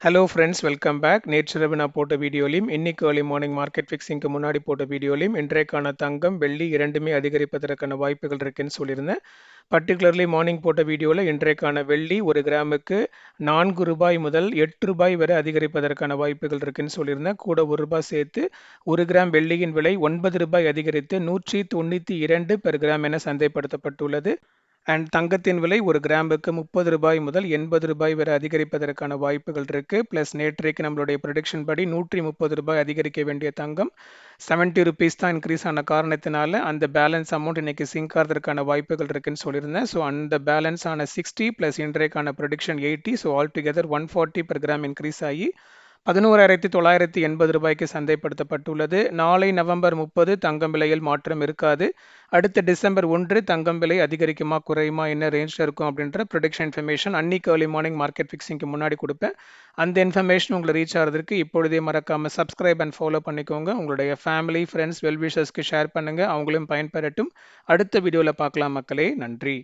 Hello friends, welcome back. நேற்று இரவு நான் போட்ட வீடியோலையும் இன்னைக்கு ஏர்லி மார்னிங் மார்க்கெட் ஃபிக்ஸிங்க்கு முன்னாடி போட்ட வீடியோலையும் இன்றைக்கான தங்கம் வெள்ளி இரண்டுமே அதிகரிப்பதற்கான வாய்ப்புகள் இருக்குன்னு சொல்லியிருந்தேன். பர்டிகுலர்லி மார்னிங் போட்ட வீடியோவில் இன்றைக்கான வெள்ளி ஒரு கிராமுக்கு ரூபாய் முதல் ரூபாய் வரை அதிகரிப்பதற்கான வாய்ப்புகள் இருக்குன்னு சொல்லியிருந்தேன். கூட ரூபாய் சேர்த்து ஒரு கிராம் வெள்ளியின் விலை ரூபாய் அதிகரித்து 192 பெர் கிராம் என சந்தைப்படுத்தப்பட்டுள்ளது. அண்ட் தங்கத்தின் விலை ஒரு கிராமுக்கு ரூபாய் முதல் ரூபாய் வரை அதிகரிப்பதற்கான வாய்ப்புகள் இருக்கு. பிளஸ் நேற்றைக்கு நம்மளுடைய ப்ரொடிக்ஷன் படி ரூபாய் அதிகரிக்க வேண்டிய தங்கம் ₹70 தான் இன்க்ரீஸ் ஆன காரணத்தினால அந்த பேலன்ஸ் அமௌண்ட் இன்னைக்கு சிங்க் ஆகிறதுக்கான வாய்ப்புகள் இருக்குன்னு சொல்லியிருந்தேன். ஸோ அந்த பேலன்ஸ் ஆன 60 பிளஸ் இன்றைக்கான production 80, so all together 140 per gram increase ஆகி ₹11,980 சந்தைப்படுத்தப்பட்டுள்ளது. நாளை நவம்பர் 30 தங்கம் விலையில் மாற்றம் இருக்காது. அடுத்த டிசம்பர் 1 தங்கம் விலை அதிகரிக்குமா குறையுமா என்ன ரேஞ்சில் இருக்கும் அப்படின்ற ப்ரொடிக்ஷன் இன்ஃபர்மேஷன் அன்னைக்கு ஏர்லி மார்னிங் மார்க்கெட் ஃபிக்ஸிங்க்கு முன்னாடி கொடுப்பேன். அந்த இன்ஃபர்மேஷன் உங்களை ரீச் ஆகிறதுக்கு இப்பொழுதே மறக்காம சப்ஸ்கிரைப் அண்ட் ஃபாலோ பண்ணிக்கோங்க. உங்களுடைய ஃபேமிலி ஃப்ரெண்ட்ஸ் வெல்விஷர்ஸ்க்கு ஷேர் பண்ணுங்க, அவங்களும் பயன்பெறட்டும். அடுத்த வீடியோவில் பார்க்கலாம் மக்களே. நன்றி.